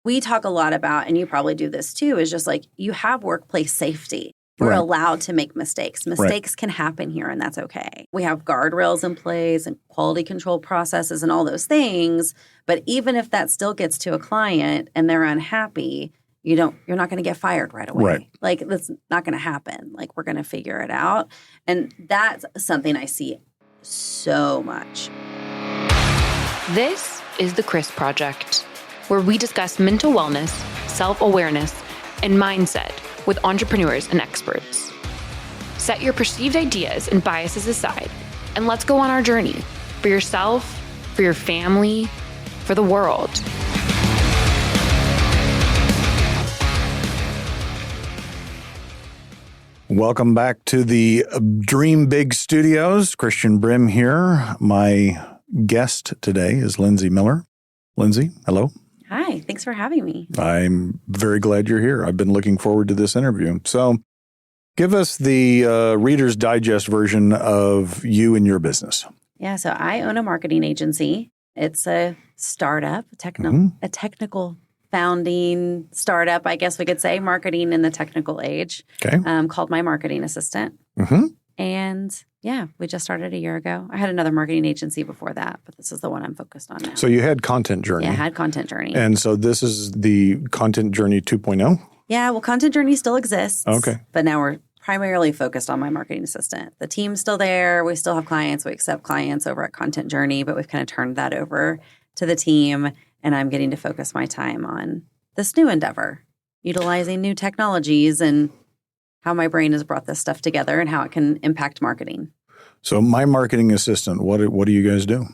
we talk a lot about, and you probably do this too, is just like you have workplace safety. We're allowed to make mistakes. Mistakes can happen here, and that's okay. We have guardrails in place and quality control processes and all those things. But even if that still gets to a client and they're unhappy, you're not going to get fired right away. Right. Like, that's not going to happen. Like, we're going to figure it out. And that's something I see so much. This is The Chris Project, where we discuss mental wellness, self-awareness, and mindset with entrepreneurs and experts. Set your perceived ideas and biases aside, and let's go on our journey for yourself, for your family, for the world. Welcome back to the Dream Big Studios. Christian Brim here. My guest today is Lindsay Miller. Lindsay, hello. Hi, thanks for having me. I'm very glad you're here. I've been looking forward to this interview. So give us the Reader's Digest version of you and your business. Yeah, so I own a marketing agency. It's a startup, a technical founding startup, I guess we could say, marketing in the technical age, called My Marketing Assistant. And yeah, we just started a year ago. I had another marketing agency before that, but this is the one I'm focused on now. So you had Content Journey. Yeah, I had Content Journey. And so this is the Content Journey 2.0? Yeah, well, Content Journey still exists. Okay. But now we're primarily focused on My Marketing Assistant. The team's still there. We still have clients. We accept clients over at Content Journey, but we've kind of turned that over to the team. And I'm getting to focus my time on this new endeavor, utilizing new technologies and how my brain has brought this stuff together and how it can impact marketing. So My Marketing Assistant, what do you guys do?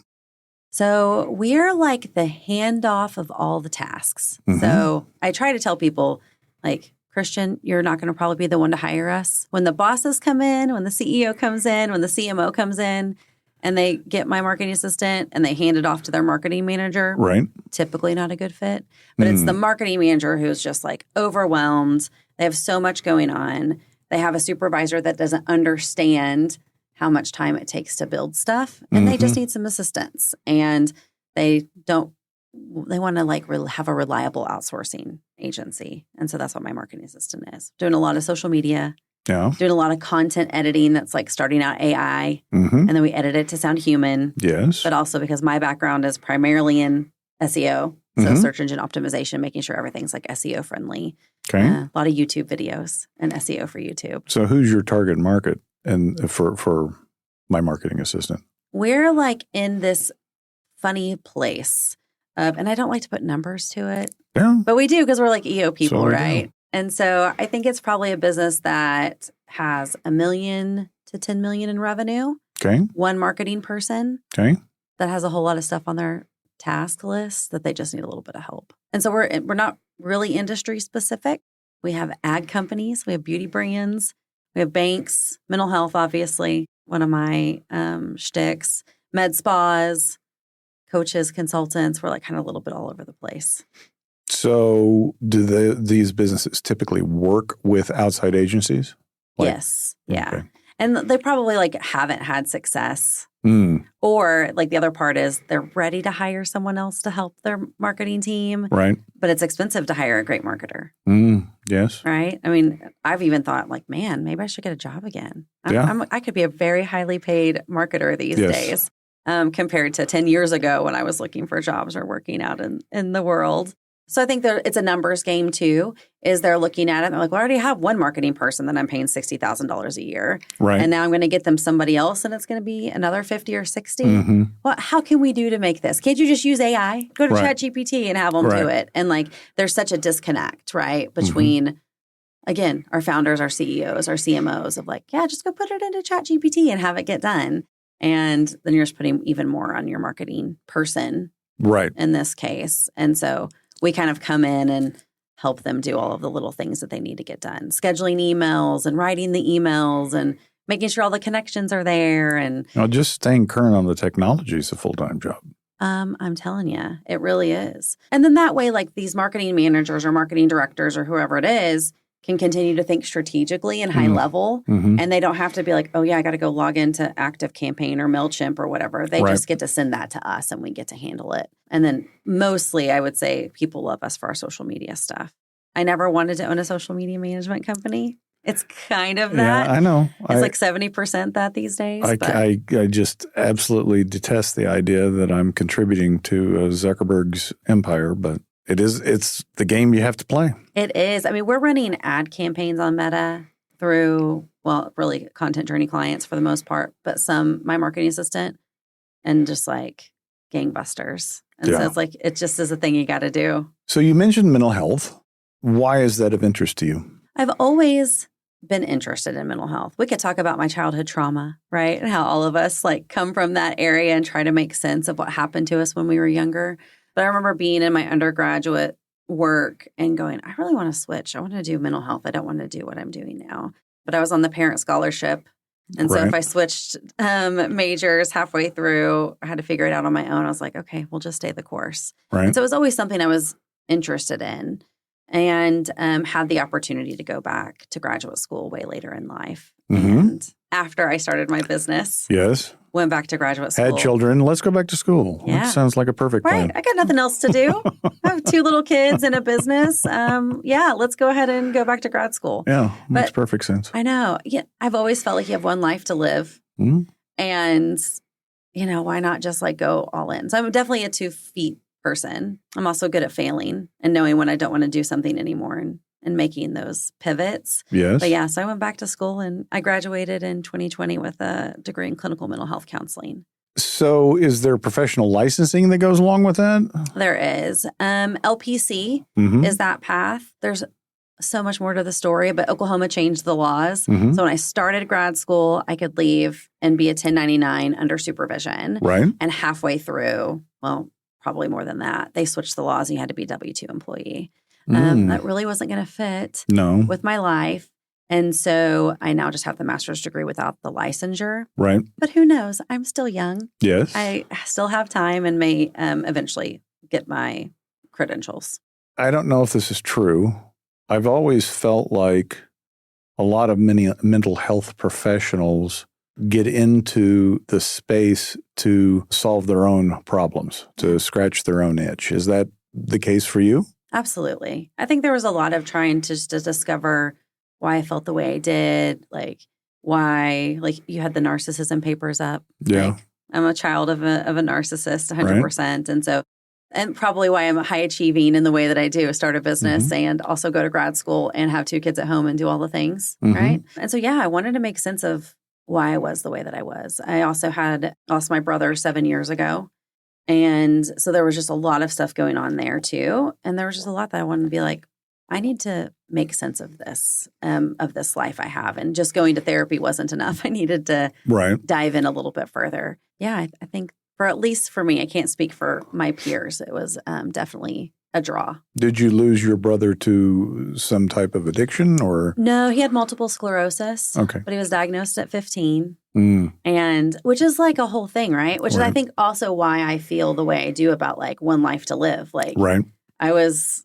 So we're like the handoff of all the tasks. So I try to tell people, like, Christian, you're not going to probably be the one to hire us. When the bosses come in, when the CEO comes in, when the CMO comes in, and they get My Marketing Assistant and they hand it off to their marketing manager. Right. Typically not a good fit. But it's the marketing manager who's just like overwhelmed. They have so much going on. They have a supervisor that doesn't understand how much time it takes to build stuff. And they just need some assistance. And they want to like have a reliable outsourcing agency. And so that's what My Marketing Assistant is. Doing a lot of social media. Yeah. Doing a lot of content editing that's like starting out AI. And then we edit it to sound human. Yes. But also because my background is primarily in SEO. So search engine optimization, making sure everything's like SEO friendly. Okay. A lot of YouTube videos and SEO for YouTube. So who's your target market and for My Marketing Assistant? We're like in this funny place of, and I don't like to put numbers to it. Yeah. But we do because we're like EO people, So right? And so I think it's probably a business that has $1 million to $10 million in revenue. Okay. One marketing person. Okay. That has a whole lot of stuff on their task list that they just need a little bit of help. And so we're not really industry specific. We have ad companies, we have beauty brands, we have banks, mental health, obviously, one of my shticks, med spas, coaches, consultants. We're like kind of a little bit all over the place. So do these businesses typically work with outside agencies? Yes. Yeah. Okay. And they probably like haven't had success. Or like the other part is they're ready to hire someone else to help their marketing team. Right. But it's expensive to hire a great marketer. Yes. Right. I mean, I've even thought like, man, maybe I should get a job again. I could be a very highly paid marketer these days compared to 10 years ago when I was looking for jobs or working out in the world. So I think it's a numbers game too, is they're looking at it and they're like, well, I already have one marketing person that I'm paying $60,000 a year. Right. And now I'm going to get them somebody else and it's going to be another 50 or 60. Well, how can we do to make this? Can't you just use AI? Go to ChatGPT and have them do it. And like, there's such a disconnect, right? Between, again, our founders, our CEOs, our CMOs of like, yeah, just go put it into ChatGPT and have it get done. And then you're just putting even more on your marketing person. Right. In this case. And so we kind of come in and help them do all of the little things that they need to get done. Scheduling emails and writing the emails and making sure all the connections are there. And just staying current on the technology is a full-time job. I'm telling you, it really is. And then that way, like these marketing managers or marketing directors or whoever it is, can continue to think strategically and high level. And they don't have to be like, oh, yeah, I got to go log into Active Campaign or MailChimp or whatever. They just get to send that to us and we get to handle it. And then mostly I would say people love us for our social media stuff. I never wanted to own a social media management company. It's kind of that. Yeah, I know. It's like 70% that these days. I just absolutely detest the idea that I'm contributing to Zuckerberg's empire, but it's the game you have to play. It is. I mean, we're running ad campaigns on Meta through, well, really content journey clients for the most part, but my marketing assistant, and just like gangbusters. And so it's like, it just is a thing you got to do. So you mentioned mental health. Why is that of interest to you? I've always been interested in mental health. We could talk about my childhood trauma, right? And how all of us like come from that area and try to make sense of what happened to us when we were younger. But I remember being in my undergraduate work and going, I really want to switch. I want to do mental health. I don't want to do what I'm doing now. But I was on the parent scholarship. And so if I switched majors halfway through, I had to figure it out on my own. I was like, okay, we'll just stay the course. Right. And so it was always something I was interested in, and had the opportunity to go back to graduate school way later in life. And after I started my business, went back to graduate school. Had children. Let's go back to school. Yeah. That sounds like a perfect plan. Right. I got nothing else to do. I have 2 little kids and a business. Let's go ahead and go back to grad school. Yeah, makes perfect sense. I know. Yeah, I've always felt like you have one life to live. And, why not just like go all in? So I'm definitely a 2 feet person. I'm also good at failing and knowing when I don't want to do something anymore and making those pivots. Yes. But so I went back to school and I graduated in 2020 with a degree in clinical mental health counseling. So is there professional licensing that goes along with that? There is. LPC is that path. There's so much more to the story, but Oklahoma changed the laws. So when I started grad school, I could leave and be a 1099 under supervision. Right. And halfway through, well, probably more than that, they switched the laws and you had to be a W-2 employee. That really wasn't going to fit with my life. And so I now just have the master's degree without the licensure. Right. But who knows? I'm still young. Yes. I still have time and may eventually get my credentials. I don't know if this is true. I've always felt like a lot of many mental health professionals get into the space to solve their own problems, to scratch their own itch. Is that the case for you? Absolutely. I think there was a lot of trying to discover why I felt the way I did, like why, like you had the narcissism papers up. Yeah. Like, I'm a child of a narcissist, 100%. Right. And so, and probably why I'm high achieving in the way that I do, start a business and also go to grad school and have 2 kids at home and do all the things. Right. And so, I wanted to make sense of why I was the way that I was. I also had lost my brother 7 years ago. And so there was just a lot of stuff going on there too. And there was just a lot that I wanted to be like, I need to make sense of this life I have. And just going to therapy wasn't enough. I needed to dive in a little bit further. Yeah, I think at least for me, I can't speak for my peers. It was definitely a draw. Did you lose your brother to some type of addiction or? No, he had multiple sclerosis. Okay. But he was diagnosed at 15. And which is like a whole thing, right? Which is, I think, also why I feel the way I do about like one life to live. Like I was,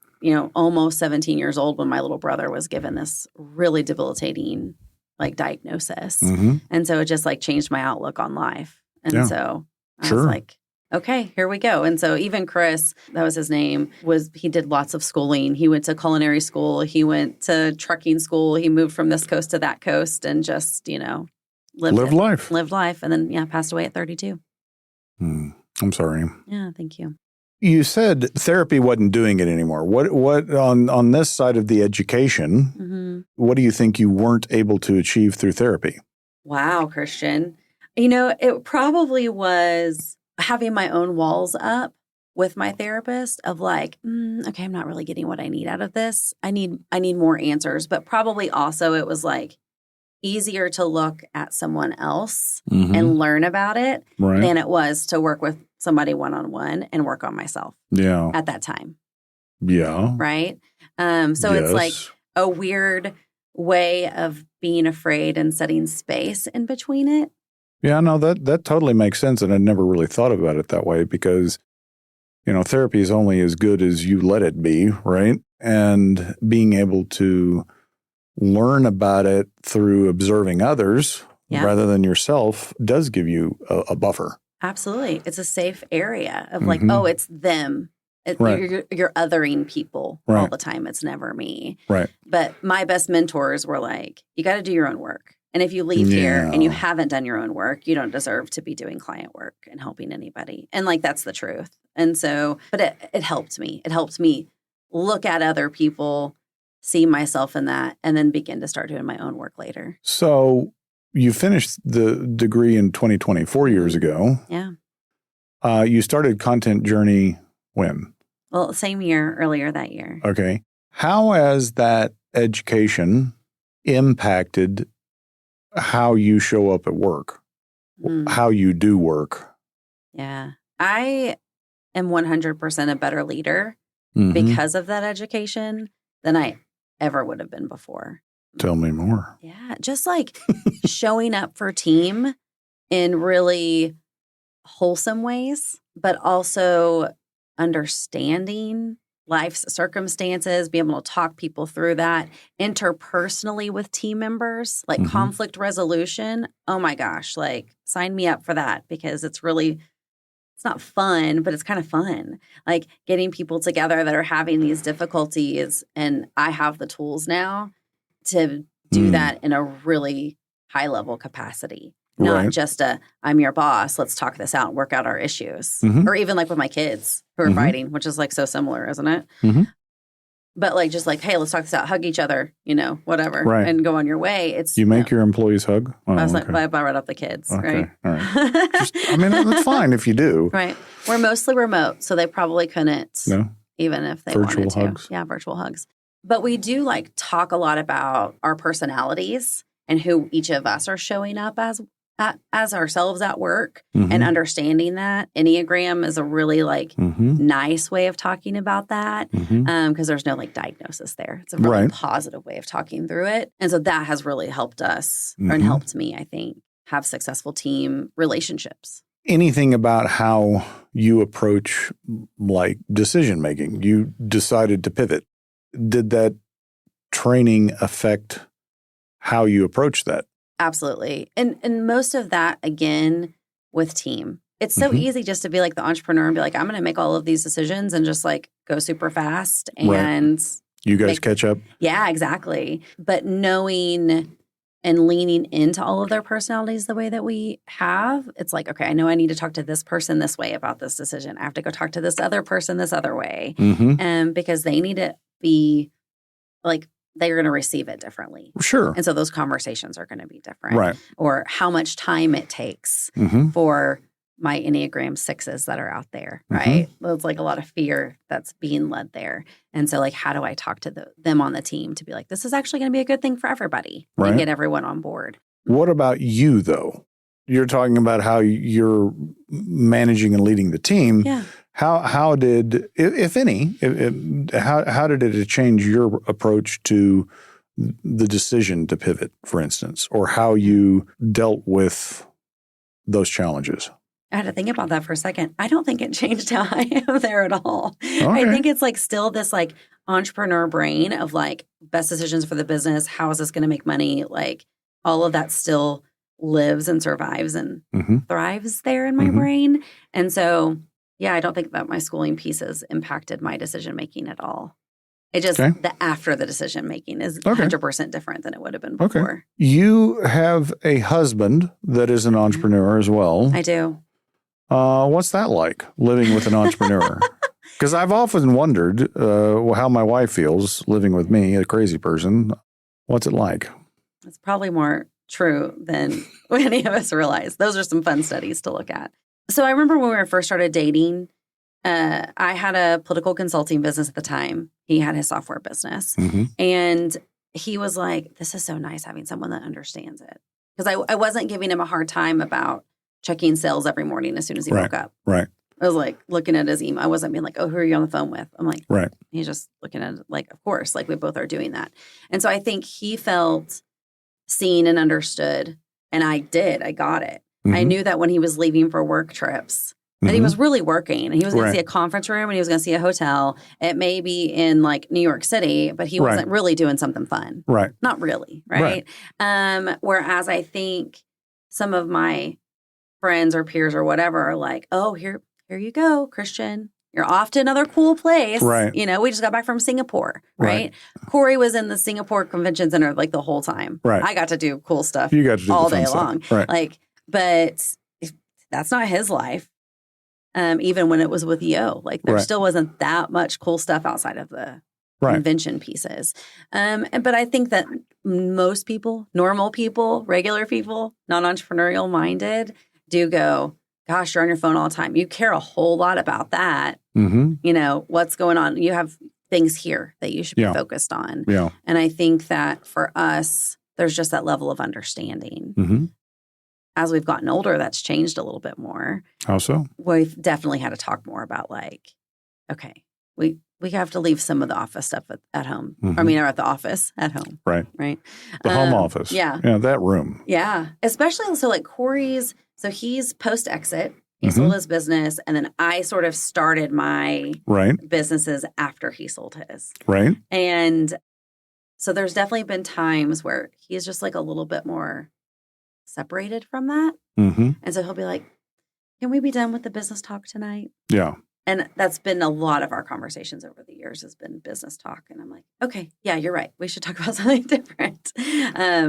almost 17 years old when my little brother was given this really debilitating like diagnosis. And so it just like changed my outlook on life. And so I was like, okay, here we go. And so even Chris, that was his name, he did lots of schooling. He went to culinary school. He went to trucking school. He moved from this coast to that coast and just, lived life. And then, passed away at 32. I'm sorry. Yeah, thank you. You said therapy wasn't doing it anymore. What on this side of the education, what do you think you weren't able to achieve through therapy? Wow, Christian. It probably was having my own walls up with my therapist of like, okay, I'm not really getting what I need out of this. I need more answers. But probably also it was like easier to look at someone else and learn about it than it was to work with somebody one-on-one and work on myself at that time. Yeah. Right? So it's like a weird way of being afraid and setting space in between it. Yeah, no, that totally makes sense. And I never really thought about it that way because, therapy is only as good as you let it be, right? And being able to learn about it through observing others rather than yourself does give you a buffer. Absolutely. It's a safe area of like, oh, it's them. You're othering people all the time. It's never me. Right. But my best mentors were like, you got to do your own work. And if you leave here and you haven't done your own work, you don't deserve to be doing client work and helping anybody. And like, that's the truth. And so, but it helped me. It helped me look at other people, see myself in that, and then begin to start doing my own work later. So you finished the degree in 2020, 4 years ago. Yeah. You started Content Journey when? Well, same year, earlier that year. Okay. How has that education impacted how you show up at work, how you do work? Yeah. I am 100% a better leader because of that education than I ever would have been before. Tell me more. Yeah. Just like showing up for team in really wholesome ways, but also understanding life's circumstances, be able to talk people through that interpersonally with team members, like conflict resolution. Oh my gosh, like sign me up for that because it's not fun, but it's kind of fun. Like getting people together that are having these difficulties. And I have the tools now to do that in a really high level capacity. Not just I'm your boss, let's talk this out and work out our issues. Or even like with my kids who are fighting, which is like so similar, isn't it? But like, just like, hey, let's talk this out, hug each other, whatever, and go on your way. You make your employees hug? Oh, I was like, I brought up the kids, right? All right. That's fine if you do. Right. We're mostly remote, so they probably couldn't, even if they wanted to. Hugs. Yeah, virtual hugs. But we do like talk a lot about our personalities and who each of us are showing up as ourselves at work and understanding that. Enneagram is a really nice way of talking about that because there's no like diagnosis there. It's a really positive way of talking through it. And so that has really helped us and helped me, I think, have successful team relationships. Anything about how you approach like decision making? You decided to pivot. Did that training affect how you approach that? Absolutely. And most of that, again, with team. It's so easy just to be like the entrepreneur and be like, I'm going to make all of these decisions and just like go super fast. And you guys catch up? Yeah, exactly. But knowing and leaning into all of their personalities the way that we have, it's like, okay, I know I need to talk to this person this way about this decision. I have to go talk to this other person this other way. Because they need to be like, they're going to receive it differently. Sure. And so those conversations are going to be different. Right. Or how much time it takes for my Enneagram 6s that are out there, right? There's like a lot of fear that's being led there. And so like, how do I talk to them on the team to be like, this is actually going to be a good thing for everybody and get everyone on board. What about you, though? You're talking about how you're managing and leading the team. Yeah. How did, if any, how did it change your approach to the decision to pivot, for instance, or how you dealt with those challenges? I had to think about that for a second. I don't think it changed how I am there at all. Okay. I think it's like still this like entrepreneur brain of like best decisions for the business. How is this going to make money? Like all of that still lives and survives and thrives there in my brain. And so, yeah, I don't think that my schooling pieces impacted my decision-making at all. It just, the after the decision-making is 100% different than it would have been before. Okay. You have a husband that is an entrepreneur as well. I do. What's that like, living with an entrepreneur? Because I've often wondered how my wife feels living with me, a crazy person. What's it like? It's probably more true than any of us realize. Those are some fun studies to look at. So I remember when we first started dating, I had a political consulting business at the time. He had his software business. And he was like, this is so nice having someone that understands it. Because I wasn't giving him a hard time about checking sales every morning as soon as he woke up. Right. I was like looking at his email. I wasn't being like, oh, who are you on the phone with? I'm like, he's just looking at it like, of course, like we both are doing that. And so I think he felt seen and understood. And I did. I got it. I knew that when he was leaving for work trips, that he was really working. And he was going to see a conference room and he was going to see a hotel. It may be in like New York City, but he wasn't really doing something fun. Right. Not really. Right. Whereas I think some of my friends or peers or whatever are like, oh, here you go, Christian. You're off to another cool place. Right. You know, we just got back from Singapore. Right. Corey was in the Singapore Convention Center like the whole time. Right. I got to do cool stuff you got to do all the fun day stuff. long. Right. Like, but that's not his life. Even when it was with Yo, like there still wasn't that much cool stuff outside of the convention pieces. But I think that most people, normal people, regular people, non-entrepreneurial minded, do go, gosh, you're on your phone all the time. You care a whole lot about that. Mm-hmm. You know, what's going on. You have things here that you should be focused on. Yeah. And I think that for us, there's just that level of understanding. Mm-hmm. As we've gotten older, that's changed a little bit more. How so? We've definitely had to talk more about like, okay, we have to leave some of the office stuff at home. Mm-hmm. I mean, or at the office at home. Right. Right. The home office. Yeah. Yeah, that room. Yeah. Especially so like Corey's, so he's post-exit. He sold his business. And then I sort of started my businesses after he sold his. Right. And so there's definitely been times where he's just like a little bit more separated from that. Mm-hmm. And so he'll be like, can we be done with the business talk tonight? Yeah. And that's been a lot of our conversations over the years has been business talk. And I'm like, okay, yeah, you're right. We should talk about something different.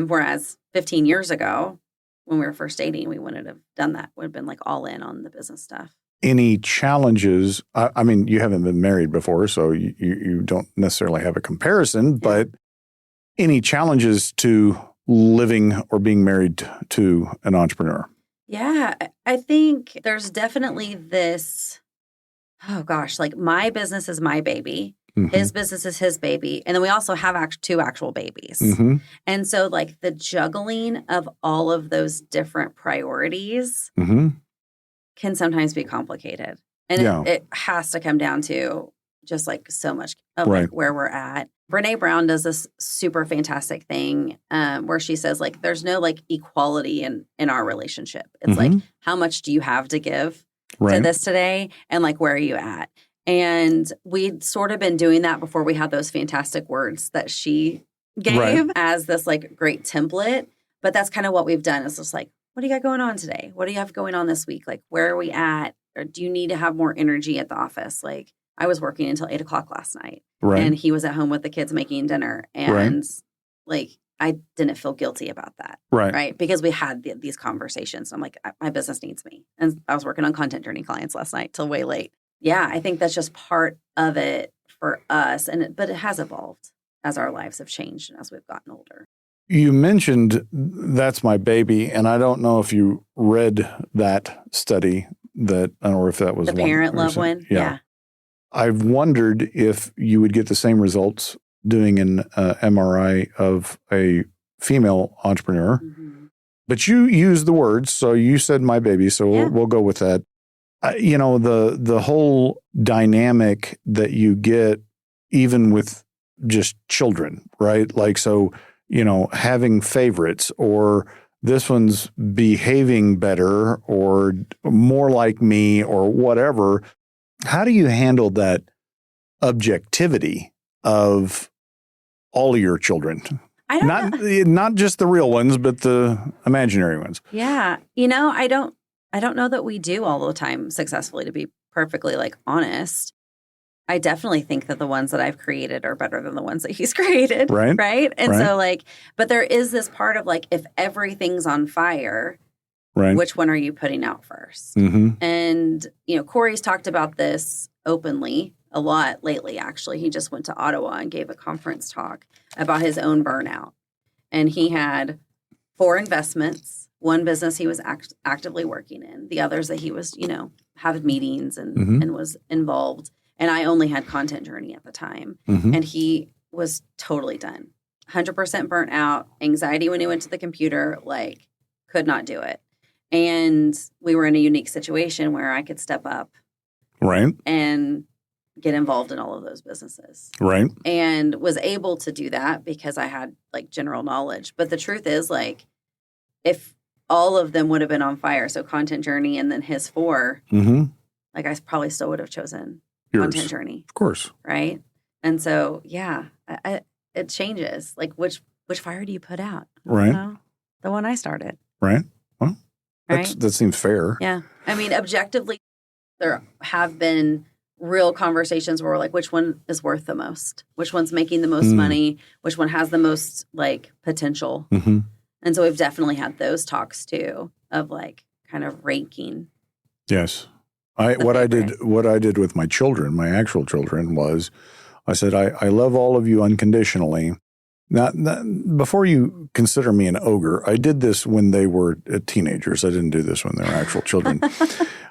Whereas 15 years ago, when we were first dating, we wouldn't have done that. Would have been like all in on the business stuff. Any challenges? I mean, you haven't been married before, so you don't necessarily have a comparison, but any challenges to living or being married to an entrepreneur? Yeah, I think there's definitely this, oh gosh, like my business is my baby. Mm-hmm. His business is his baby. And then we also have two actual babies. Mm-hmm. And so like the juggling of all of those different priorities can sometimes be complicated. And it has to come down to just like so much of like where we're at. Brene Brown does this super fantastic thing where she says like there's no like equality in our relationship. It's like how much do you have to give to this today and like where are you at? And we'd sort of been doing that before we had those fantastic words that she gave as this like great template. But that's kind of what we've done. It's just like, what do you got going on today? What do you have going on this week? Like, where are we at? Or do you need to have more energy at the office? Like, I was working until 8 o'clock last night. And he was at home with the kids making dinner. And like, I didn't feel guilty about that. Right. Because we had these conversations. I'm like, my business needs me. And I was working on content journey clients last night till way late. Yeah, I think that's just part of it for us. But it has evolved as our lives have changed and as we've gotten older. You mentioned That's My Baby, and I don't know if you read that study that, I don't know if that was the parent love one. Yeah. I've wondered if you would get the same results doing an MRI of a female entrepreneur. Mm-hmm. But you used the words, so you said my baby, so we'll go with that. You know, the whole dynamic that you get even with just children, right? Like, so, you know, having favorites or this one's behaving better or more like me or whatever. How do you handle that objectivity of all of your children? I don't know. Not just the real ones, but the imaginary ones. Yeah. You know, I don't know that we do all the time successfully, to be perfectly like honest. I definitely think that the ones that I've created are better than the ones that he's created. Right. And so like, but there is this part of like, if everything's on fire, which one are you putting out first? Mm-hmm. And, you know, Corey's talked about this openly a lot lately, actually. He just went to Ottawa and gave a conference talk about his own burnout. And he had 4 investments, one business he was actively working in, the others that he was, you know, having meetings and was involved. And I only had Content Journey at the time. Mm-hmm. And he was totally done. 100% burnt out, anxiety when he went to the computer, like could not do it. And we were in a unique situation where I could step up and get involved in all of those businesses. And was able to do that because I had like general knowledge. But the truth is like, if all of them would have been on fire, so Content Journey and then his 4, like I probably still would have chosen Yours. Content Journey. Of course. Right. And so, yeah, it changes. Like which fire do you put out? Right. The one I started. Right. Well, right? That seems fair. Yeah. I mean, objectively, there have been real conversations where we're like, which one is worth the most? Which one's making the most money? Which one has the most like potential? Mm-hmm. And so we've definitely had those talks too of like kind of ranking. Yes. What I did with my children, my actual children, was I said, I love all of you unconditionally. Now, before you consider me an ogre, I did this when they were teenagers. I didn't do this when they were actual children.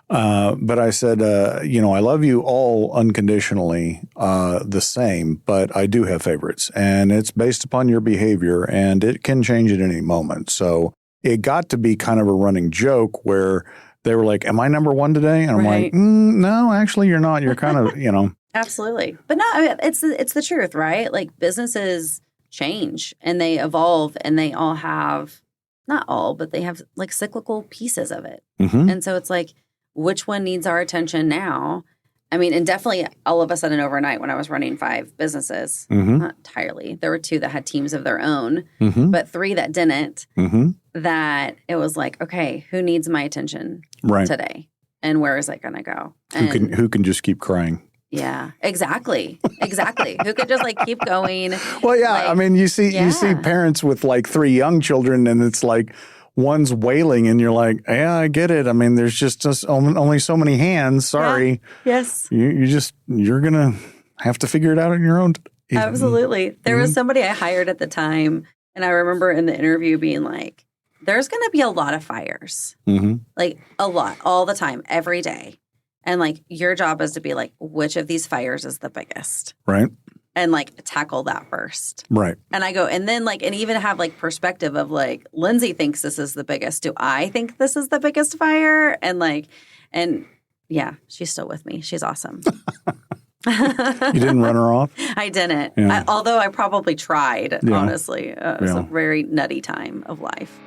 But I said, I love you all unconditionally the same, but I do have favorites. And it's based upon your behavior, and it can change at any moment. So it got to be kind of a running joke where they were like, am I number one today? And I'm like, no, actually, you're not. You're kind of, Absolutely. But no, I mean, it's the truth, right? Like businesses change and they evolve and they all have, not all, but they have like cyclical pieces of it. Mm-hmm. And so it's like, which one needs our attention now? I mean, and definitely all of a sudden overnight when I was running 5 businesses, not entirely, there were 2 that had teams of their own, but 3 that didn't, that it was like, okay, who needs my attention today? And where is it going to go? And who can just keep crying? Yeah, exactly. Who could just like keep going? Well, yeah. Like, I mean, you see parents with like 3 young children and it's like one's wailing and you're like, yeah, I get it. I mean, there's just only so many hands. Sorry. Yeah. Yes. You're going to have to figure it out on your own. Absolutely. There was somebody I hired at the time. And I remember in the interview being like, there's going to be a lot of fires, like a lot, all the time, every day. And like your job is to be like, which of these fires is the biggest? Right. And like tackle that first. Right. And I go, and then like, and even have like perspective of like, Lindsay thinks this is the biggest. Do I think this is the biggest fire? And like, and yeah, she's still with me. She's awesome. You didn't run her off? I didn't. Yeah. Although I probably tried, honestly. It was a very nutty time of life.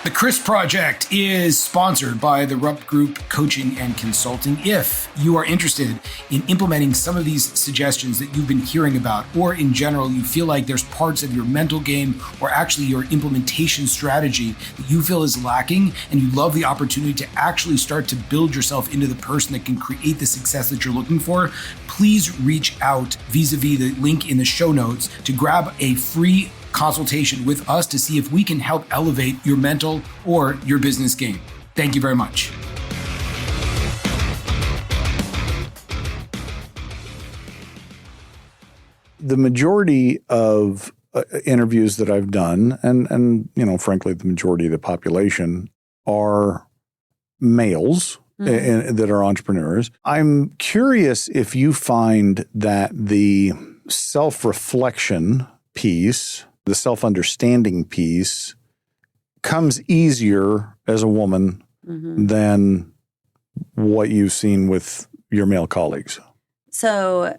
The Chris Project is sponsored by the Rupp Group Coaching and Consulting. If you are interested in implementing some of these suggestions that you've been hearing about, or in general, you feel like there's parts of your mental game or actually your implementation strategy that you feel is lacking, and you love the opportunity to actually start to build yourself into the person that can create the success that you're looking for, please reach out vis-a-vis the link in the show notes to grab a free consultation with us to see if we can help elevate your mental or your business game. Thank you very much. The majority of interviews that I've done, and frankly, the majority of the population are males that are entrepreneurs. I'm curious if you find that the self-reflection piece, the self-understanding piece, comes easier as a woman than what you've seen with your male colleagues. So,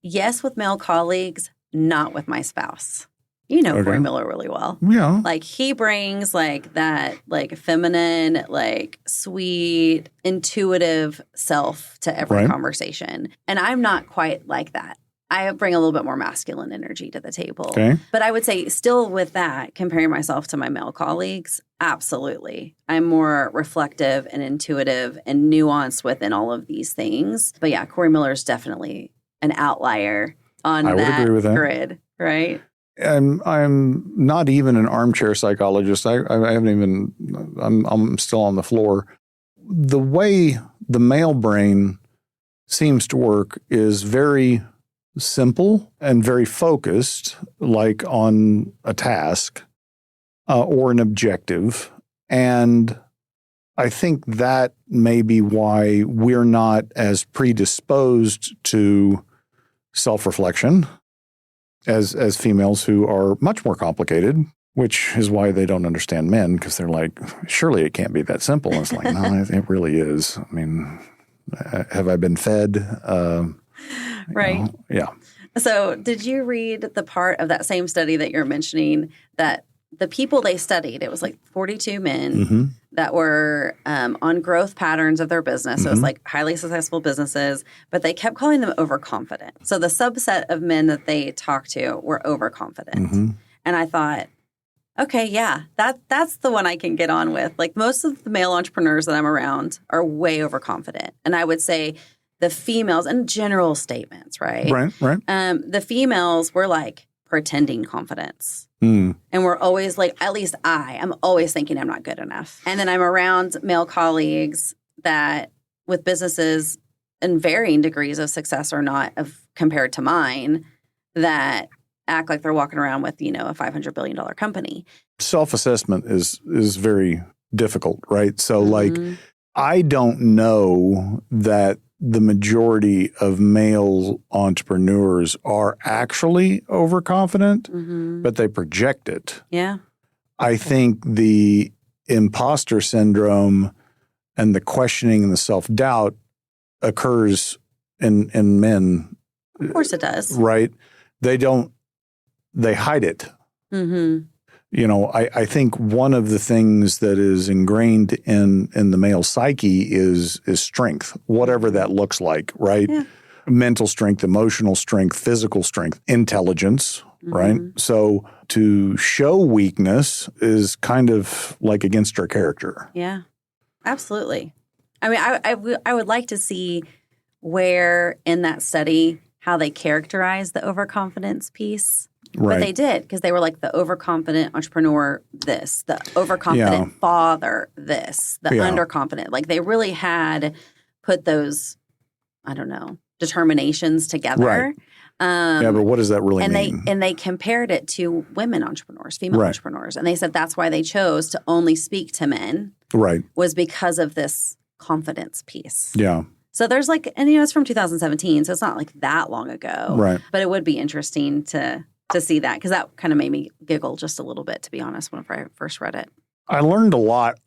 yes, with male colleagues, not with my spouse. You know Corey Miller really well. Yeah. Like he brings like that like feminine, like sweet, intuitive self to every conversation. And I'm not quite like that. I bring a little bit more masculine energy to the table. Okay. But I would say still with that, comparing myself to my male colleagues, absolutely. I'm more reflective and intuitive and nuanced within all of these things. But yeah, Corey Miller is definitely an outlier on that grid, right? I'm not even an armchair psychologist. I haven't even, I'm still on the floor. The way the male brain seems to work is very simple and very focused, like on a task or an objective. And I think that may be why we're not as predisposed to self-reflection as females who are much more complicated, which is why they don't understand men, because they're like, surely it can't be that simple. And it's like, no, it really is. I mean, have I been fed? Right. Yeah. So did you read the part of that same study that you're mentioning that the people they studied, it was like 42 men that were on growth patterns of their business. So it was like highly successful businesses, but they kept calling them overconfident. So the subset of men that they talked to were overconfident. And I thought, okay, yeah, that's the one I can get on with. Like most of the male entrepreneurs that I'm around are way overconfident. And I would say the females, and general statements, right? Right. The females were like pretending confidence. And we're always like, at least I'm always thinking I'm not good enough. And then I'm around male colleagues that with businesses in varying degrees of success or not compared to mine that act like they're walking around with, a $500 billion company. Self-assessment is very difficult, right? So like, I don't know that the majority of male entrepreneurs are actually overconfident, but they project it. Yeah. I think the imposter syndrome and the questioning and the self-doubt occurs in men. Of course it does. Right? They hide it. I think one of the things that is ingrained in the male psyche is strength, whatever that looks like, right? Yeah. Mental strength, emotional strength, physical strength, intelligence, right? So to show weakness is kind of like against our character. Yeah, absolutely. I mean, I would like to see where in that study how they characterize the overconfidence piece. Right. But they did, because they were like the overconfident entrepreneur this, the overconfident father this, the underconfident. Like they really had put those, I don't know, determinations together. Right. But what does that really mean? And they compared it to women entrepreneurs, female entrepreneurs. And they said that's why they chose to only speak to men. Right. Was because of this confidence piece. Yeah. So there's like, and it's from 2017, so it's not like that long ago. Right. But it would be interesting to see that, because that kind of made me giggle just a little bit, to be honest, whenever I first read it. I learned a lot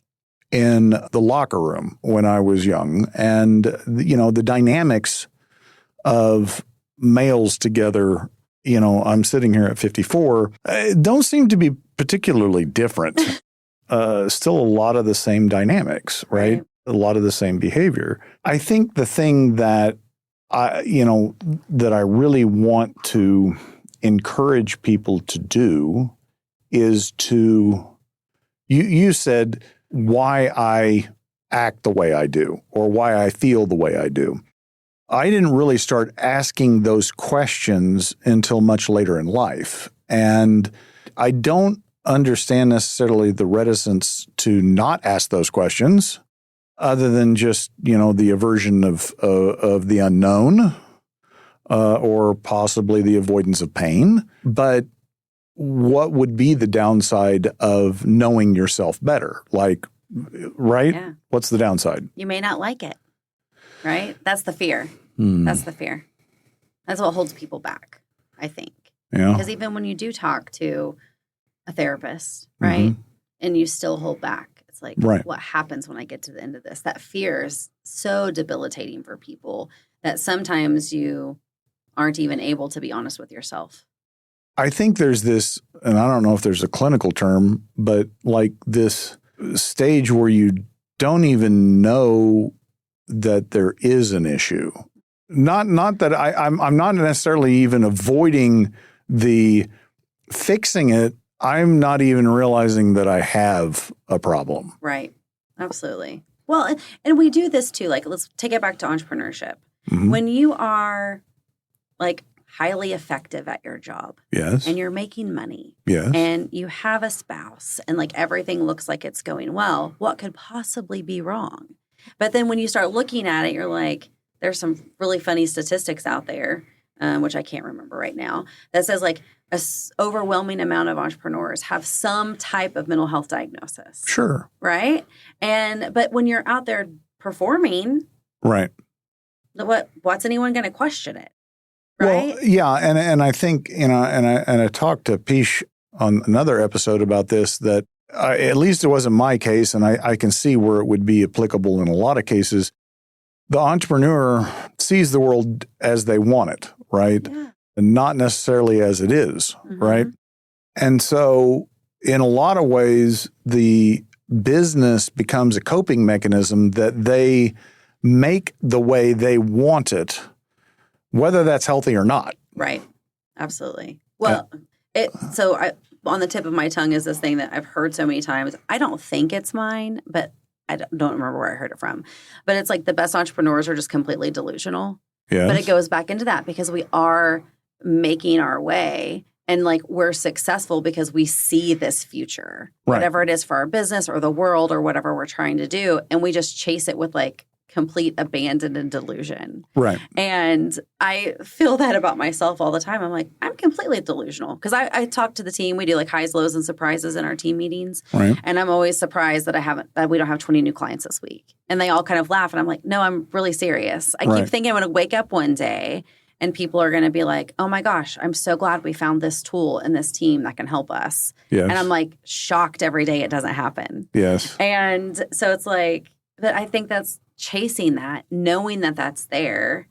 in the locker room when I was young. And, the dynamics of males together, I'm sitting here at 54, don't seem to be particularly different. Still a lot of the same dynamics, right? A lot of the same behavior. I think the thing that I really want to encourage people to do is to, you said why I act the way I do or why I feel the way I do. I didn't really start asking those questions until much later in life. And I don't understand necessarily the reticence to not ask those questions, other than just, the aversion of the unknown. Or possibly the avoidance of pain. But what would be the downside of knowing yourself better? Like, right? Yeah. What's the downside? You may not like it, right? That's the fear. That's the fear. That's what holds people back, I think. Yeah. Because even when you do talk to a therapist, right, and you still hold back, it's like, what happens when I get to the end of this? That fear is so debilitating for people that sometimes you aren't even able to be honest with yourself. I think there's this, and I don't know if there's a clinical term, but like this stage where you don't even know that there is an issue. Not that I'm not necessarily even avoiding the fixing it. I'm not even realizing that I have a problem. Right. Absolutely. Well, and we do this too. Like, let's take it back to entrepreneurship. When you are like highly effective at your job. Yes. And you're making money. Yes. And you have a spouse and like everything looks like it's going well. What could possibly be wrong? But then when you start looking at it, you're like, there's some really funny statistics out there, which I can't remember right now, that says like an overwhelming amount of entrepreneurs have some type of mental health diagnosis. Sure. Right? But when you're out there performing. Right. What's anyone going to question it? Right? Well, yeah, and I think, and I talked to Pish on another episode about this, that at least it wasn't my case, and I can see where it would be applicable in a lot of cases. The entrepreneur sees the world as they want it, right? Yeah. And not necessarily as it is, right? And so in a lot of ways, the business becomes a coping mechanism that they make the way they want it, whether that's healthy or not. Right. Absolutely. Well, on the tip of my tongue is this thing that I've heard so many times. I don't think it's mine, but I don't remember where I heard it from. But it's like the best entrepreneurs are just completely delusional. Yes. But it goes back into that because we are making our way and like we're successful because we see this future, whatever it is for our business or the world or whatever we're trying to do. And we just chase it with like complete abandon and delusion. Right. And I feel that about myself all the time. I'm like, I'm completely delusional because I talk to the team. We do like highs, lows, and surprises in our team meetings. Right. And I'm always surprised that we don't have 20 new clients this week. And they all kind of laugh. And I'm like, no, I'm really serious. I keep thinking I'm going to wake up one day and people are going to be like, oh my gosh, I'm so glad we found this tool in this team that can help us. Yes. And I'm like shocked every day it doesn't happen. Yes. And so it's like, but I think that's chasing that, knowing that that's there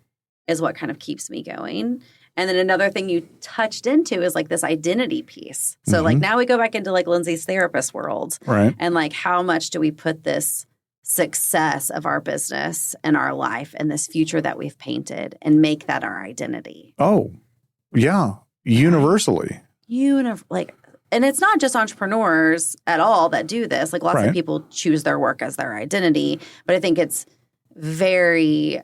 is what kind of keeps me going. And then another thing you touched into is like this identity piece. So like now we go back into like Lindsay's therapist world. Right. And like how much do we put this success of our business and our life and this future that we've painted and make that our identity? Oh, yeah. Universally. And it's not just entrepreneurs at all that do this. Like lots of people choose their work as their identity. But I think it's very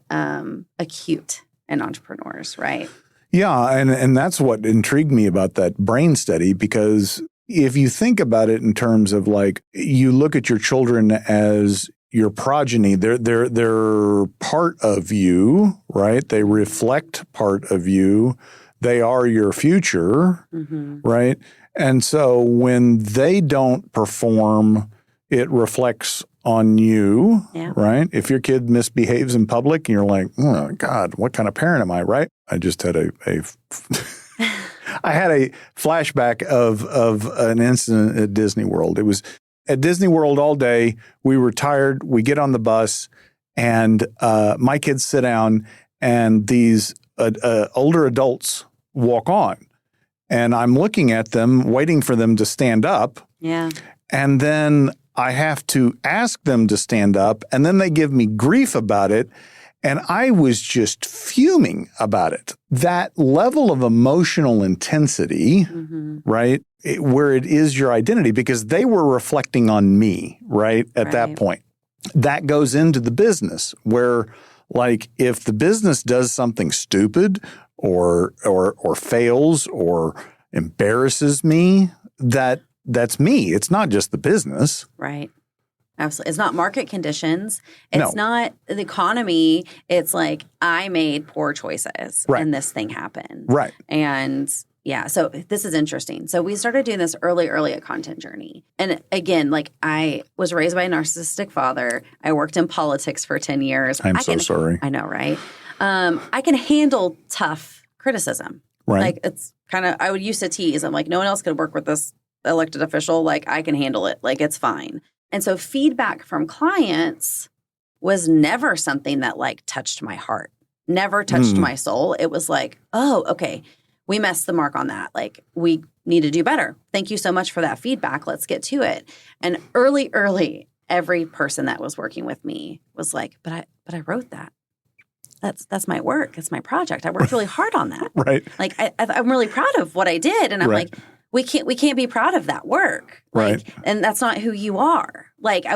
acute in entrepreneurs, right? Yeah. And that's what intrigued me about that brain study, because if you think about it in terms of like, you look at your children as your progeny, they're part of you, right? They reflect part of you. They are your future, right? And so when they don't perform, it reflects on you, right? If your kid misbehaves in public and you're like, oh God, what kind of parent am I, right? I just had I had a flashback of an incident at Disney World. It was at Disney World all day. We were tired. We get on the bus and my kids sit down and these older adults walk on. And I'm looking at them, waiting for them to stand up. Yeah. And then I have to ask them to stand up. And then they give me grief about it. And I was just fuming about it. That level of emotional intensity, right, where it is your identity, because they were reflecting on me, right, at that point. That goes into the business where, like, if the business does something stupid or fails or embarrasses me, that's me. It's not just the business. Right. Absolutely. It's not market conditions. It's not the economy. It's like I made poor choices and this thing happened. Right. And yeah, so this is interesting. So we started doing this early at Content Journey. And again, like I was raised by a narcissistic father. I worked in politics for 10 years. I'm so sorry. I know, right? I can handle tough criticism. Right. Like it's kind of, I would used to tease. I'm like, no one else could work with this elected official. Like I can handle it. Like it's fine. And so feedback from clients was never something that like touched my heart, never touched my soul. It was like, oh, okay, we missed the mark on that. Like we need to do better. Thank you so much for that feedback. Let's get to it. And early, every person that was working with me was like, but I wrote that. That's my work. It's my project. I worked really hard on that. Right. Like I'm really proud of what I did. And I'm like, we can't be proud of that work. Like, and that's not who you are. Like I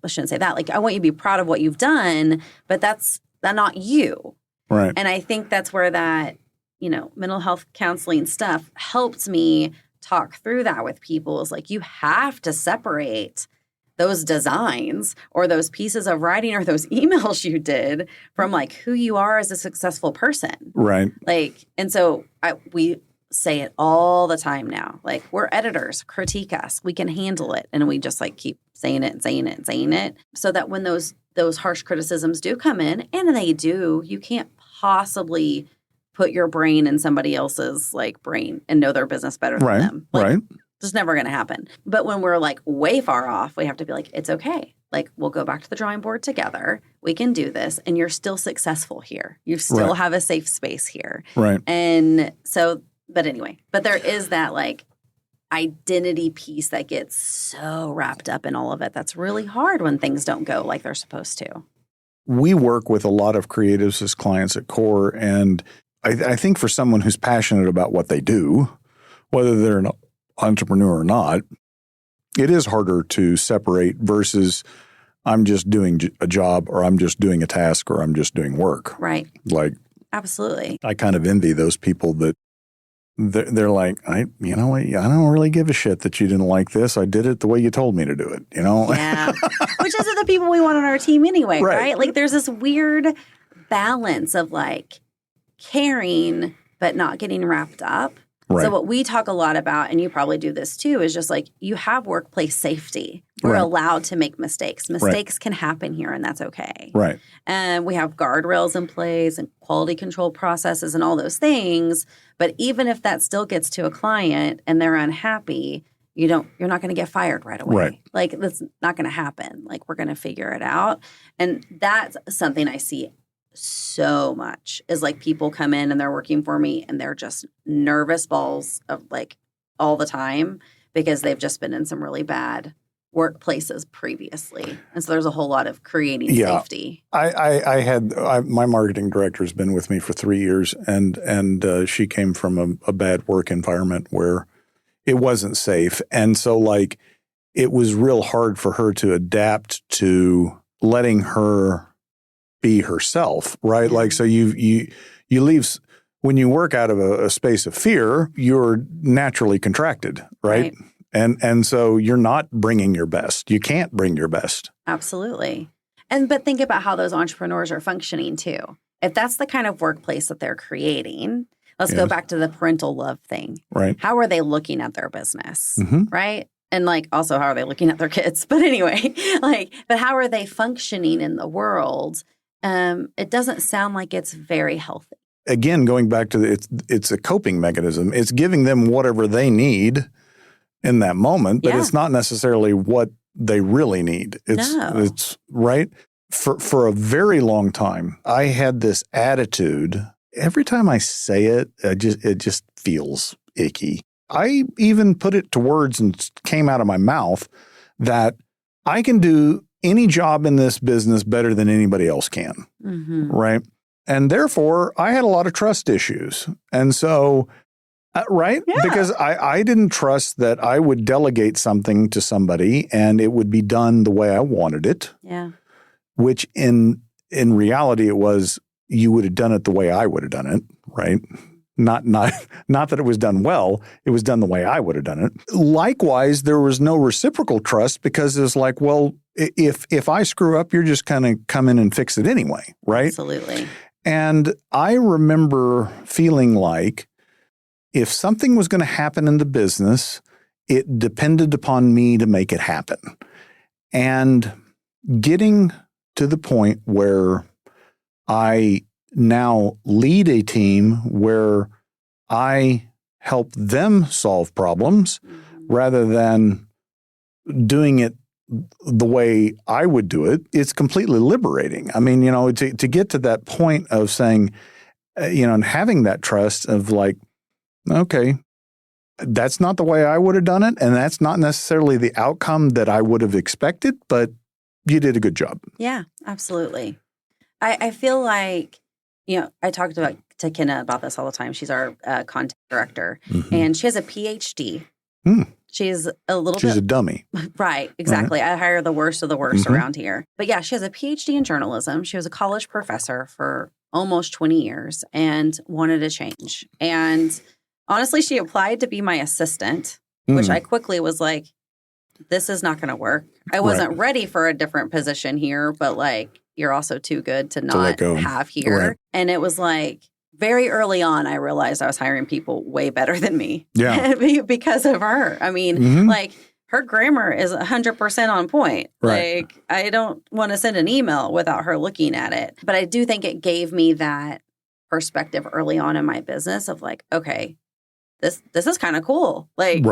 shouldn't say that. Like I want you to be proud of what you've done, but that's not you. Right. And I think that's where that, mental health counseling stuff helped me talk through that with people. Is like, you have to separate those designs or those pieces of writing or those emails you did from like who you are as a successful person. Right. Like, and so we say it all the time now. Like we're editors, critique us. We can handle it. And we just like keep saying it and saying it and saying it so that when those harsh criticisms do come in, and they do, you can't possibly put your brain in somebody else's like brain and know their business better than them. Like, it's never going to happen. But when we're like way far off, we have to be like, it's okay. Like we'll go back to the drawing board together. We can do this. And you're still successful here. You still have a safe space here. Right. And so, but anyway, there is that like, identity piece that gets so wrapped up in all of it. That's really hard when things don't go like they're supposed to. We work with a lot of creatives as clients at Core, and I think for someone who's passionate about what they do, whether they're an entrepreneur or not, it is harder to separate versus I'm just doing a job, or I'm just doing a task, or I'm just doing work. Right. Like, absolutely. I kind of envy those people that they're like, you know what? I don't really give a shit that you didn't like this. I did it the way you told me to do it, you know? Yeah. Which isn't the people we want on our team anyway, right? Like there's this weird balance of like caring, but not getting wrapped up. Right. So what we talk a lot about, and you probably do this too, is just like you have workplace safety. We're allowed to make mistakes. Mistakes can happen here, and that's okay. Right. And we have guardrails in place and quality control processes and all those things. But even if that still gets to a client and they're unhappy, you're not going to get fired right away. Right. Like that's not going to happen. Like we're going to figure it out. And that's something I see so much is like people come in and they're working for me and they're just nervous balls of like all the time because they've just been in some really bad workplaces previously. And so there's a whole lot of creating safety. My marketing director has been with me for 3 years, and she came from a bad work environment where it wasn't safe. And so like it was real hard for her to adapt to letting her be herself, right? Yeah. Like, so you leave, when you work out of a space of fear, you're naturally contracted, right? And so you're not bringing your best. You can't bring your best. Absolutely. But think about how those entrepreneurs are functioning too. If that's the kind of workplace that they're creating, let's go back to the parental love thing. Right. How are they looking at their business? Mm-hmm. Right. And like also how are they looking at their kids? But anyway, but how are they functioning in the world? It doesn't sound like it's very healthy. Again, going back to it's a coping mechanism. It's giving them whatever they need in that moment, but it's not necessarily what they really need. It's right. For a very long time, I had this attitude. Every time I say it, it just feels icky. I even put it to words and came out of my mouth that I can do any job in this business better than anybody else can. Mm-hmm. Right. And therefore, I had a lot of trust issues. And so, because I didn't trust that I would delegate something to somebody and it would be done the way I wanted it. Yeah. Which in reality, it was you would have done it the way I would have done it. Right. Not that it was done well. It was done the way I would have done it. Likewise, there was no reciprocal trust because it was like, well, if I screw up, you're just kind of come in and fix it anyway, right? Absolutely. And I remember feeling like if something was going to happen in the business, it depended upon me to make it happen. And getting to the point where I now lead a team where I help them solve problems rather than doing it the way I would do it, it's completely liberating. I mean, to get to that point of saying, and having that trust of like, okay, that's not the way I would have done it. And that's not necessarily the outcome that I would have expected, but you did a good job. Yeah, absolutely. I feel like, I talked to Kenna about this all the time. She's our content director, and she has a PhD. She's She's a dummy. Right, exactly. Right. I hire the worst of the worst around here. But yeah, she has a PhD in journalism. She was a college professor for almost 20 years and wanted a change. And honestly, she applied to be my assistant, which I quickly was like, this is not going to work. I wasn't ready for a different position here, but like, you're also too good to not have here. Right. And it was like, very early on, I realized I was hiring people way better than me because of her. I mean, like her grammar is 100% on point. Right. Like I don't want to send an email without her looking at it. But I do think it gave me that perspective early on in my business of like, okay, this is kind of cool. Like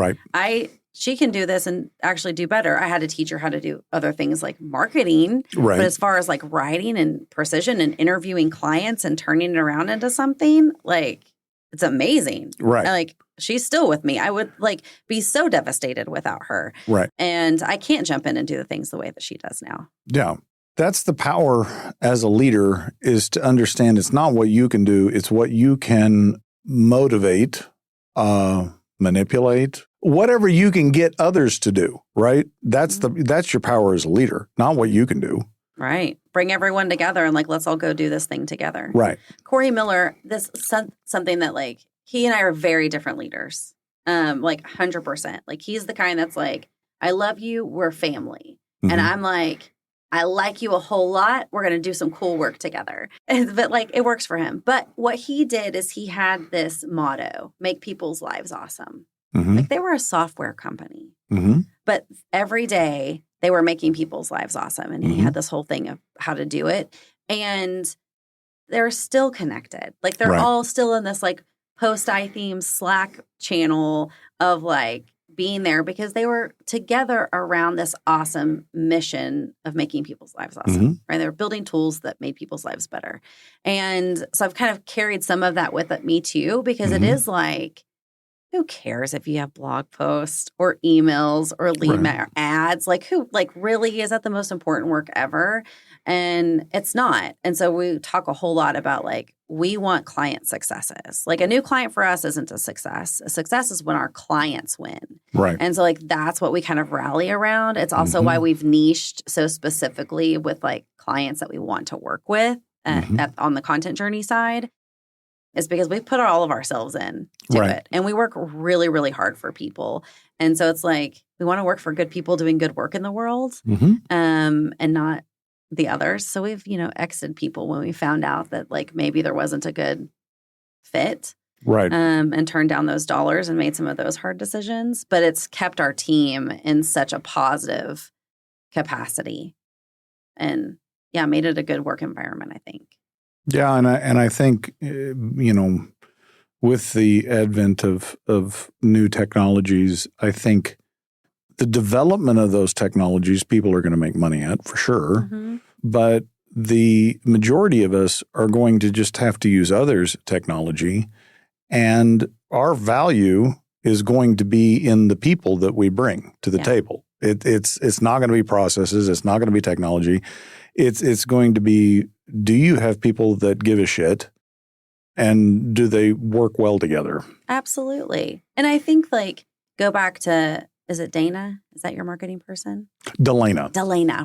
she can do this and actually do better. I had to teach her how to do other things like marketing. Right. But as far as like writing and precision and interviewing clients and turning it around into something, like it's amazing. Right. Like, she's still with me. I would like be so devastated without her. Right. And I can't jump in and do the things the way that she does now. Yeah. That's the power as a leader, is to understand it's not what you can do. It's what you can motivate, manipulate, whatever you can get others to do, right? That's that's your power as a leader, not what you can do. Right. Bring everyone together and like, let's all go do this thing together. Right. Corey Miller, this something that like, he and I are very different leaders. Like 100%. Like, he's the kind that's like, I love you. We're family. Mm-hmm. And I'm like, I like you a whole lot. We're going to do some cool work together. But like, it works for him. But what he did is he had this motto, make people's lives awesome. Mm-hmm. Like, they were a software company, Mm-hmm. but every day they were making people's lives awesome. And he had this whole thing of how to do it. And they're still connected. Like, they're all still in this like post-iTheme Slack channel of like being there because they were together around this awesome mission of making people's lives awesome, right? They were building tools that made people's lives better. And so I've kind of carried some of that with me too, because it is like, who cares if you have blog posts or emails or lead ads? Like, who, like, really, is that the most important work ever? And it's not. And so we talk a whole lot about like, we want client successes. Like, a new client for us isn't a success. A success is when our clients win. Right. And so like, that's what we kind of rally around. It's also why we've niched so specifically with like clients that we want to work with on the content journey side. Is because we put all of ourselves in to it. And we work really, really hard for people. And so it's like, we want to work for good people doing good work in the world and not the others. So we've, exited people when we found out that like maybe there wasn't a good fit. Right. And turned down those dollars and made some of those hard decisions. But it's kept our team in such a positive capacity. And yeah, made it a good work environment, I think. Yeah, and I think with the advent of new technologies, I think the development of those technologies, people are going to make money at for sure. But the majority of us are going to just have to use others' technology, and our value is going to be in the people that we bring to the table. It's not going to be processes. It's not going to be technology. It's going to be, do you have people that give a shit, and do they work well together? Absolutely. And I think like, go back to, is it Dana? Is that your marketing person? Delana.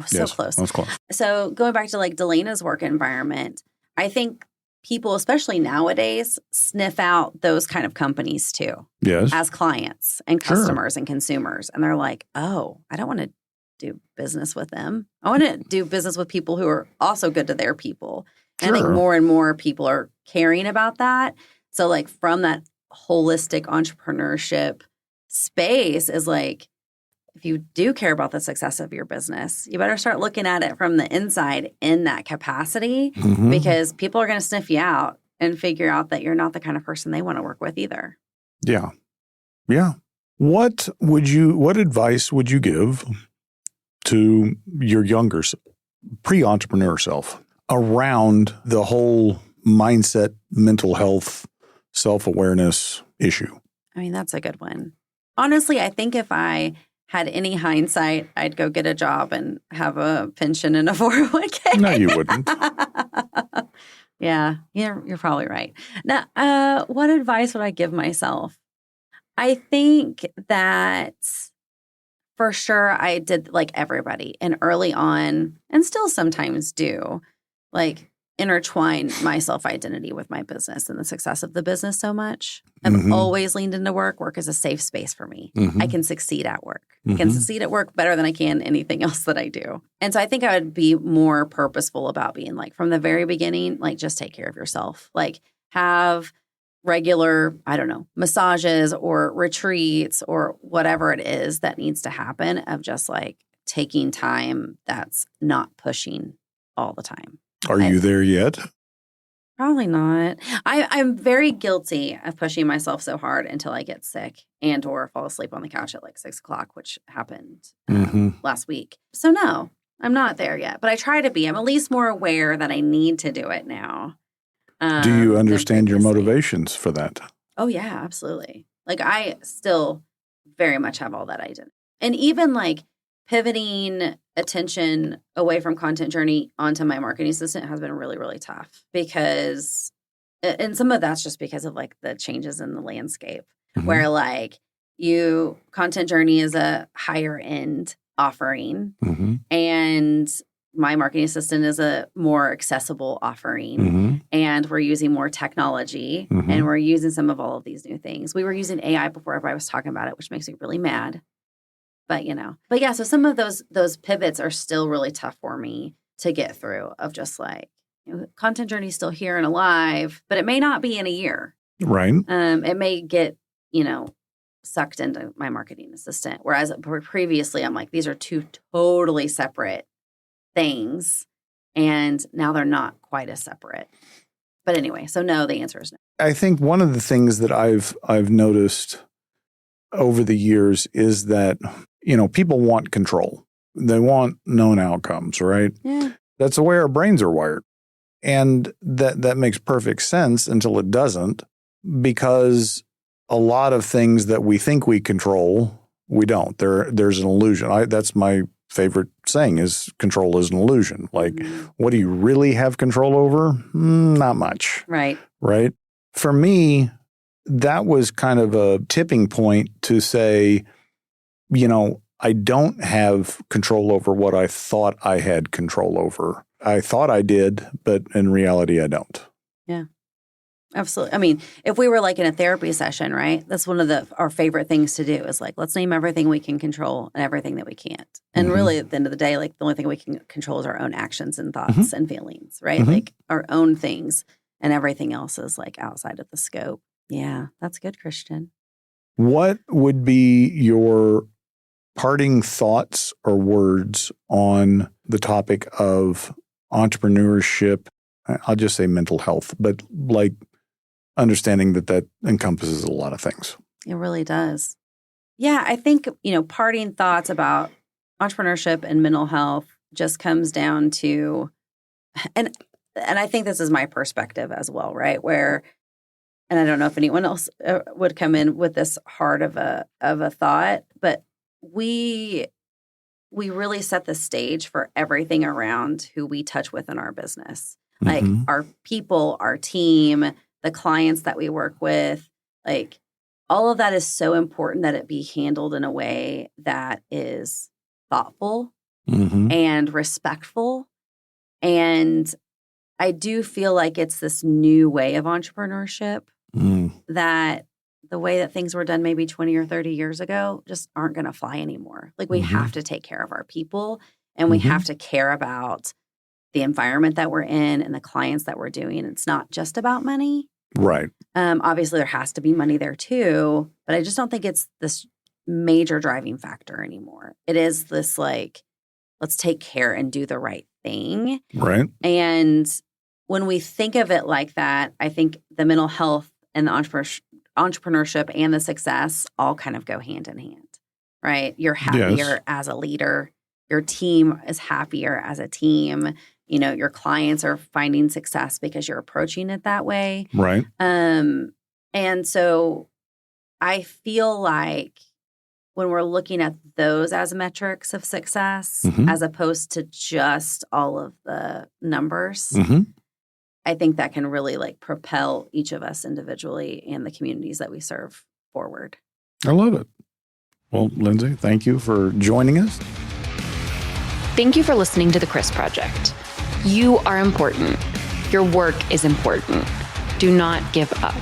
So close. That was close. So going back to like Delana's work environment, I think people, especially nowadays, sniff out those kind of companies too. Yes. As clients and customers and consumers. And they're like, oh, I don't want to do business with them. I want to do business with people who are also good to their people. And I think more and more people are caring about that. So like, from that holistic entrepreneurship space is like, if you do care about the success of your business, you better start looking at it from the inside in that capacity, because people are going to sniff you out and figure out that you're not the kind of person they want to work with either. Yeah. Yeah. What advice would you give to your younger pre-entrepreneur self around the whole mindset, mental health, self-awareness issue? I mean, that's a good one. Honestly, I think if I had any hindsight, I'd go get a job and have a pension and a 401k. No, you wouldn't. Yeah, you're probably right. Now, what advice would I give myself? I think that for sure I did like everybody, and early on, and still sometimes do, like intertwine my self-identity with my business and the success of the business so much. I've always leaned into work. Work is a safe space for me. I can succeed at work. I can succeed at work better than I can anything else that I do. And so I think I would be more purposeful about being like, from the very beginning, like, just take care of yourself. Like, have regular, I don't know, massages or retreats or whatever it is that needs to happen, of just like taking time that's not pushing all the time. Are you there yet? Probably not. I'm very guilty of pushing myself so hard until I get sick and or fall asleep on the couch at like 6 o'clock, which happened last week. So no, I'm not there yet, but I try to be. I'm at least more aware that I need to do it now. Do you understand your motivations for that? Oh, yeah, absolutely. Like I still very much have all that identity. And even like pivoting attention away from content journey onto my marketing assistant has been really, really tough because, and some of that's just because of like the changes in the landscape where like content journey is a higher end offering and my marketing assistant is a more accessible offering and we're using more technology and we're using some of all of these new things. We were using AI before everybody was talking about it, which makes me really mad. But yeah, so some of those pivots are still really tough for me to get through of just like, content journey is still here and alive, but it may not be in a year. Right. It may get, sucked into my marketing assistant. Whereas previously I'm like, these are two totally separate things. And now they're not quite as separate. But anyway, so no, the answer is no. I think one of the things that I've noticed over the years is that, people want control. They want known outcomes, right? Yeah. That's the way our brains are wired. And that makes perfect sense until it doesn't, because a lot of things that we think we control, we don't. There's an illusion. That's my favorite saying is control is an illusion. Like, what do you really have control over? Not much. Right. Right. For me, that was kind of a tipping point to say, I don't have control over what I thought I had control over. I thought I did, but in reality, I don't. Yeah. Absolutely. I mean, if we were like in a therapy session, right? That's one of our favorite things to do is like, let's name everything we can control and everything that we can't. And really at the end of the day, like the only thing we can control is our own actions and thoughts and feelings, right? Like our own things, and everything else is like outside of the scope. Yeah, that's good, Christian. What would be your parting thoughts or words on the topic of entrepreneurship? I'll just say mental health, but like understanding that encompasses a lot of things. It really does. Yeah, I think, parting thoughts about entrepreneurship and mental health just comes down to, and I think this is my perspective as well, right? Where, and I don't know if anyone else would come in with this hard of a thought, but we really set the stage for everything around who we touch with in our business. Like our people, our team, the clients that we work with, like all of that is so important that it be handled in a way that is thoughtful and respectful. And I do feel like it's this new way of entrepreneurship that the way that things were done maybe 20 or 30 years ago just aren't going to fly anymore. Like we have to take care of our people and we have to care about the environment that we're in and the clients that we're doing. It's not just about money. Right. Obviously, there has to be money there too, but I just don't think it's this major driving factor anymore. It is this like, let's take care and do the right thing. Right. And when we think of it like that, I think the mental health and the entrepreneurship and the success all kind of go hand in hand, right? You're happier as a leader. Your team is happier as a team. Your clients are finding success because you're approaching it that way. Right. And so I feel like when we're looking at those as metrics of success, as opposed to just all of the numbers, I think that can really like propel each of us individually and the communities that we serve forward. I love it. Well, Lindsay, thank you for joining us. Thank you for listening to The Chris Project. You are important. Your work is important. Do not give up.